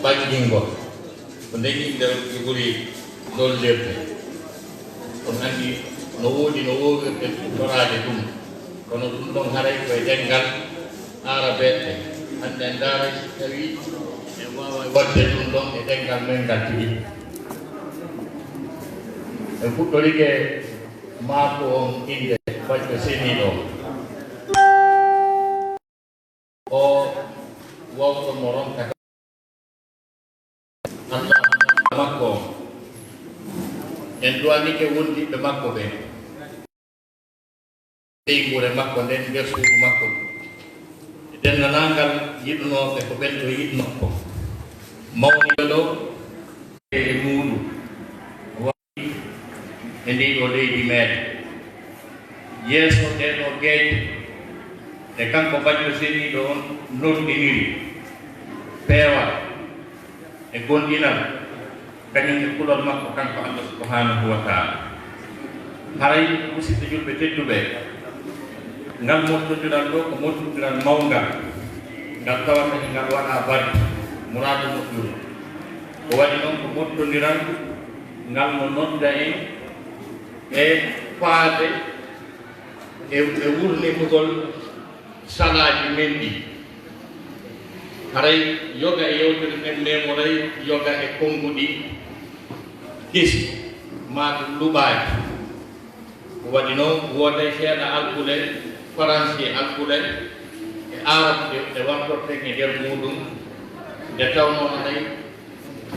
ɓaƴƴingo ko nden yimɓe ɓe ɓuri dollirde on anndi no woodi no wowirde torade ɗum kono ɗum ɗon haray koye ɗenngal arabeɓe hannde en ndaara so tawi en wawa wadde ɗum ɗon e ɗenngal men ngal tigi en fuɗɗorike maako on inde baƴƴo seniiɗo o wawɗo mo ronkata Allah makko on en duwanike wondiɓe makko ɓe ɓeygure makko nden nder suudu makko e denndanangal yiɗnoɓe ko ɓen ɗo yiɗno ko mawniɓe ɗo e muɗum waɗi e ndiɗo leydi meɗen yeeso ɗeɗo gueƴe e kanko baƴƴo seniiɗo on nodɗiniri peewal e gonɗinal kañum e kulol makko kanko Allah subhanahu wa taala haray musidɓe julɓe tedduɓe ngal moftodiral ɗo ko moftodiral mawngal ngal tawata e ngal waɗa bari muradu moƴƴuru ko waɗi noon ko moftodiral ngal mo nodda en e faade e wurnitugol salaji men ɗi haray yoga e yewtere men memoray yoga e konnguɗi hisi ma ɗum luɓaaji ko waɗi noon wooday seeɗa alkule français alkule e arabe ɗe wartorten e nder muɗum nde tawno haray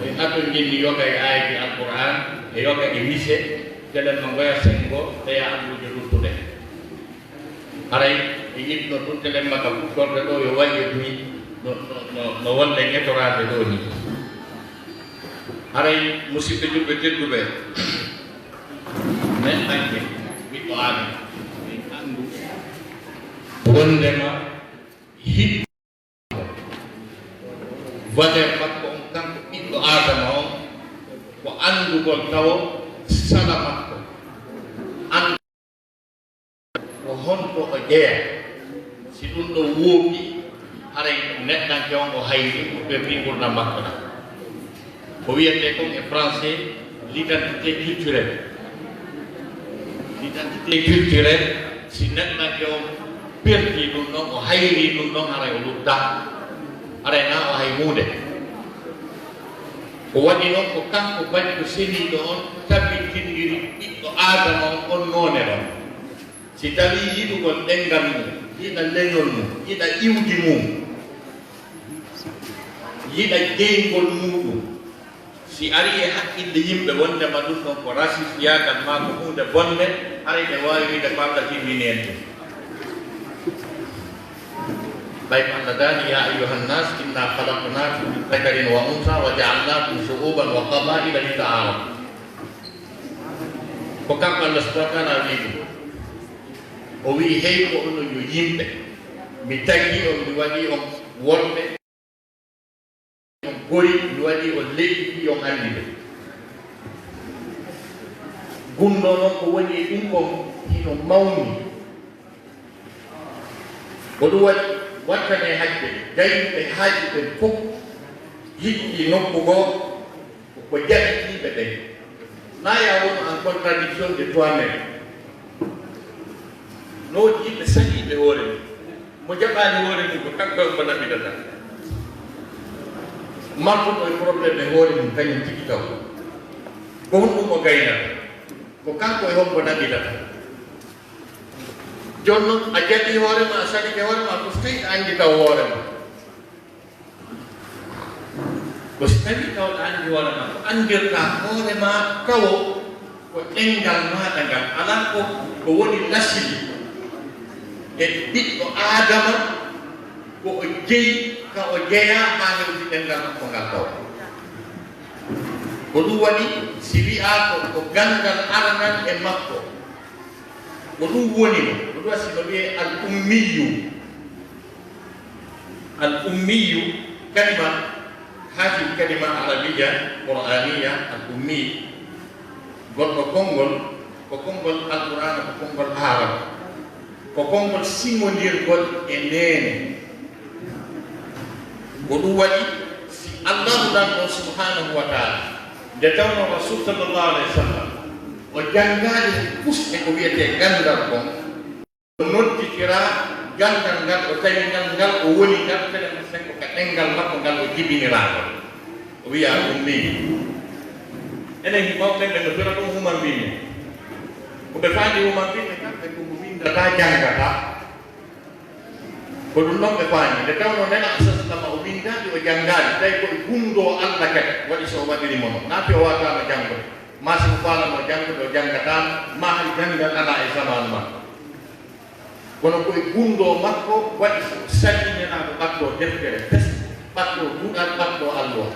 e hato jinni yoga e ayati alquran e yoga e mise telen no ngoya sengo teya andude luttuɗe haray e yiɗno ɗum telen maka fuɗɗorde ɗo yo wayi ni no wonde ŋetorade ɗo ni haray musidɓe julɓe tedduɓe men ɗanke ɓiɗɗo adama en anndu wondema hiɗ valeur makko on kanko ɓiɗɗo adama on ko anndugol tawo sala makko andu ko honto o jeeya si ɗum ɗo wooɓi haray neɗɗanke on o hayri ko ɓerni gurdam makko ɗam ko wiyete kon e français l'identité culturelle si neɗɗanke on perdi ɗum ɗon o hayri ɗum ɗon haray o lutta haray na o hay hunde ko waɗi noon ko kanko baɗɗo seniiɗo on tabitindiri ɓiɗɗo adama on noone ɗon si tawi yiɗugol ɗenngal mum yiɗa leñol mum yiɗa iwdi mum yiɗa jeyngol muɗum si ari e haqqille yimɓe wondema ɗum ɗon ko rasis yagal ma ko hunde bonde haray ɓe wawi wiide ko Allah timmini en ɗum ɓay ko Allah dani ya ayuha nnas inna halaqnakum min dakarin wa unsa wa jaalnakum shu'uban wa qabaila li ta'arafu ko kanko Allah subhanahu wa taala wi ɗum o wi hey ko onon yo yimɓe mi taggi on mi waɗi on worɓe on gori mi waɗi on leƴƴi on anndide gunno noon ko woni e ɗum kon hino mawni ko ɗum waɗi wattane haqqe gaynuɓe haaji ɓen fof yiɗɗi nokku goo ko jaɓitiiɓe ɓen na ya wono en contradiction de toi-même no yimɓe saɗiiɓe hoore mum mo jaɓaani hoore mum ko kanko on mo naɓidata mantuɗo e probléme e hoore mum kañum tigi taw ko honɗum o gaynata ko kanko e hombo naɓidata jooni noon a jaɓii hoore ma a saɗike hoore ma ko so tawi a anndi taw hoore ma ko so tawi tawɗa anndi hoore ma ko anndirɗa hoore ma tawo ko ɗenngal maaɗa ngal alaa ko woni lasili e ɓiɗɗo adama ko o jeyi ka o jeeya haa hewti ɗenngal makko ngal taw ko ɗum waɗi si wi'a ko gandal aranal e makko ko ɗum woni no ko ɗum wasi no wiye al ummiyu kalima haati kalima arabiya qur'aniya al ummi goɗɗo konngol ko konngol alqur'ana ko konngol arab ko konngol simmondirgol e nene ko ɗum waɗi si allahu mawɗan o subhanahu wa taala nde tawno rasul sallallahu alayhi wa sallam o janngaade pusɗe ko wiyete gandal kon o nodditira gandal ngal o tawi ngal o woni ngal fele mo sengo ka ɗengal makko ngal o jibiniraako o wiya ɗum ni enen mawɓe ɓe no tora ɗum human mbimi ko ɓe faandi human mbimi kamɓe ko mo windata janngata ko ɗum noon ɓe faani nde tawno nena asasallama o windaade o janngaade tawi koye gunndo allah kadi waɗi so o waɗirimo noon naafi o watama janngude ma siko faalamo janngude o janngatama ma hay janngal ala e zamanu makko kono koye gunndo makko waɗi so sallinenaako ɓatto deftere fes ɓatto duɗal ɓatto alluwa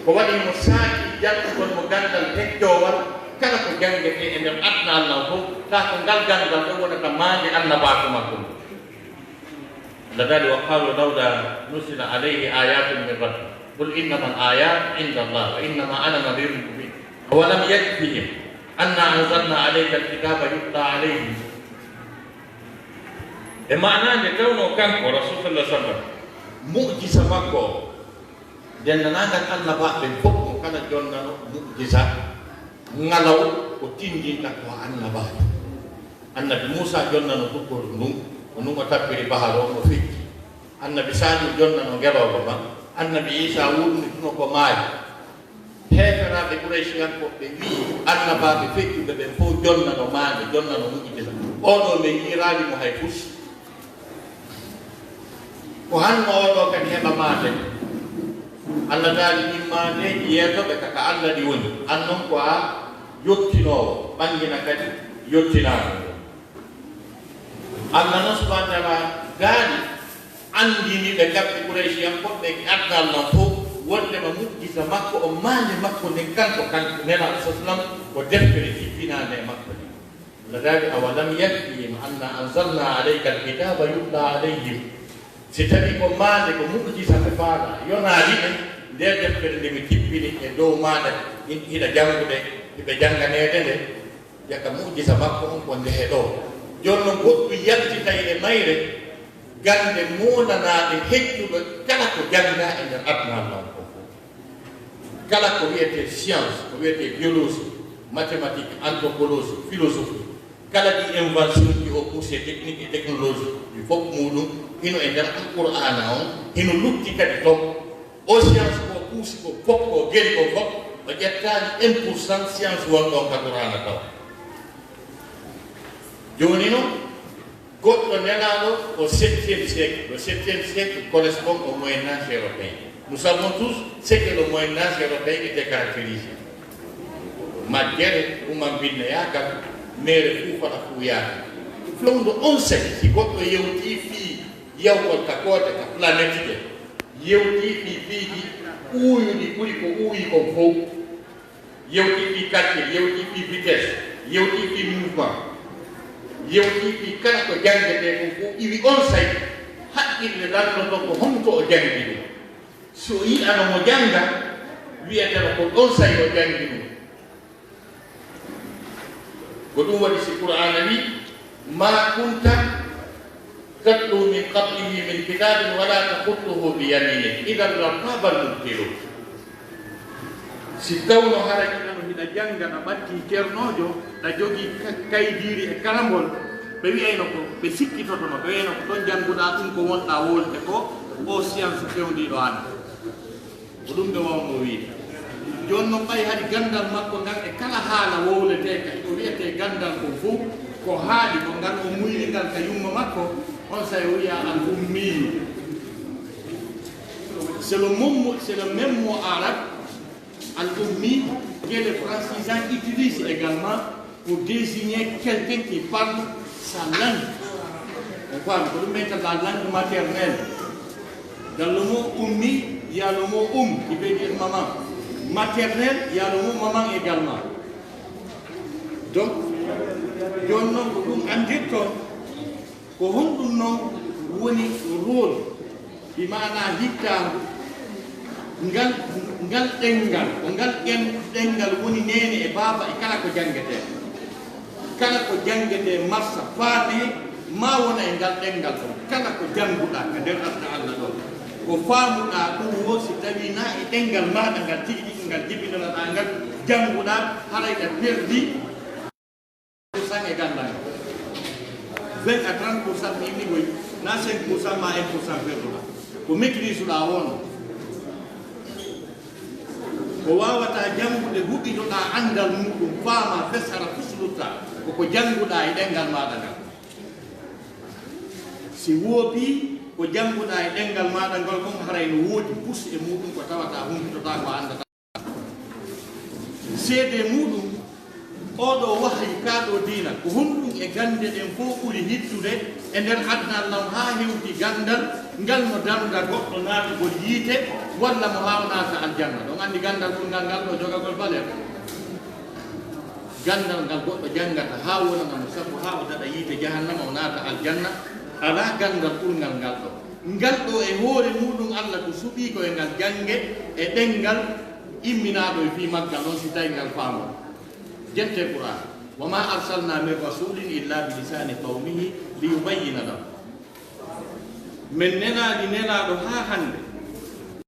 ko waɗimo saaki jannugol mo gandal heccowal kala ko janngete e nder adna allah fof ta ko ngal gandal ɗo wonata maande annabaako makko Allah tadi wa qalu lawla nusila alayhi ayatun min rabbih qul innama al-ayat 'inda Allah wa innama ana nadhirun mubin wa lam yakfihim anna anzalna alayka al-kitaba yutla alayhim e maanande tawno kanko rasul sallallahu alaihi wasallam mu'jiza makko dennanagal annabaɓe fof mo kala jonnano mu'jiza ngalaw ko tindinta ko annabaɓe annabi Musa jonnano tukkoru ndum o num o tappiri bahal o mo fecci annabi Saliou jonnano ngeloba ma annabi Isa wurnituno ko maayi heeferaɓe Quraysiyankoɓe wii annabaɓe feccuɓe ɓen fof jonnano maande jonnano muƴƴita oɗo ɓe yiiralimo hay fus ko hanno oɗo kadi heɓa maande Allah daali ɗin maandeji yeetoɓe kaka Allah ɗi woni an noon ko a yottinowo ɓangina kadi yottinaɗo Allah noon subhanahu wa taala gaali andini ɓe kamɓe Quraysiyankoɓe ki addal non fof wondema muƴƴita makko o maande makko nden kanko nena sallam ko deftere jippinande e makko ni Allah daali awalam yakfihim anna anzalna alayka alkitaba yutla alayhim si tawi ko maande ko muƴƴita ɓe faala yonaali ɓe nde deftere nde mi jippini e dow maɗa hiɗa janngude hiɓe jannganede nde jaka muƴƴita makko on ko ndehe ɗo joni noon goɗɗum yaltitay e mayre gande monanaɗe heccuɗo kala ko jannga e nder adnal non ko kala ko wiyete science ko wiyete biologie mathématique anthropologie philosophie kala ɗi invention ɗi o poussé technique et technologie ɗi fof muɗum hino e nder alqur'ana on hino lutti kadi toon o science ko pousse ko fof ko geri ko fof o ƴettani 1% science wonɗon ka qur'ana taw joni noon goɗɗo nelaɗo au 7e siècle le 7e siècle correspond au moyen âge européen nous savons tous ce que le moyen âge européen était caractérisé majjere ɗuman binne yakal mere fuufata fuuyaaka flowdo 11 siècle si goɗɗo yewti fii yawgol ka koode ka planète je yewti fii fiiji uuyuɗi ɓuri ko uuyi kon fof yewti fii calcul yewti fii vitesse yewti fii mouvement yewti fii kala ko janngete kon fof iwi on say haqqille lannoton ko honto o janngi ɗum so yi'ano mo jannga wiyeteno ko on say o janngi ɗum ko ɗum waɗi si qur'ana wi ma kunta tatlu min qablihi min kitabin wala takhuttuhu bi yaminik idan lartaba al-mubtilun si tawno hara ɗiɗano hiɗa jannga ɗa ɓatti ceernojo ɗa jogii kaydiri e karambol ɓe wiyayno ko ɓe sikkitotono ɓe wiyayno ko ɗon jannguɗa ɗum ko wonɗa wolde ko o science fewndiɗo an ko ɗum ɓe wawno wiide joni noon ɓay haɗi gandal makko ngal e kala haala wowleteka o wiyete gandal ko fof ko haaɗi ko ngal o muyringal ka yumma makko on sa wiya al ummiyu c'est le même mot arabe al ummi que les francisans utilisent également pour désigner quelqu'un qui parle sa langue on parle pour mettre la langue maternelle dans le mot ummi il y a le mot qui veut dire maman maternelle, il y a le mot maman également. Donc, joni noon ko ɗum andirton ko honɗum noon woni rôle bi mana hittandu ngal ɗengal ko ngal ɗengal woni nene e baaba e kala ko janngete kala ko janngete marsa faane ma wona e ngal ɗengal ɗon kala ko jannguɗa ka nder adna Allah ɗon ko faamuɗa ɗum wo si tawi na e ɗengal maɗa ngal tigi tigi ngal jibinoɗa ngal jannguɗa harayɗa perdi % e gandal 20 à 30% mi yimɓe goy na 5% ma 1% perduɗa ko maîtrise uɗa wono ko wawata janngude huɓɓitoɗa andal muɗum faama fesara fusluta koko jannguɗa e ɗengal maɗa ngal si woopi ko jannguɗa e ɗengal maɗa ngal kon haray no woodi pus e muɗum ko tawata humpitota ko andata seede muɗum oɗo wahyi kaɗo diina ko honɗum e gande ɗen fof ɓuri hittude e nder adnallam ha hewti gandal ngal mo damda goɗɗo naatugol yiite walla mo hawnata aljanna ɗon andi gandal ɓurgal ngal ɗo jogagol valeur gandal ngal goɗɗo janngata ha wonanamo sabu ha o daɗa yiite jahannama o naata aljanna ala gandal ɓurgal ngal ɗo ngal ɗo e hoore muɗum Allah ko suɓi koye ngal jange e ɗengal imminaɗo e fi maggal noon si tawi ngal faamo jette Qur'an wa ma arsalna min rasulin illa bi lisani qawmihi li yubayyina lahum min nenaɗi nenaɗo ha hande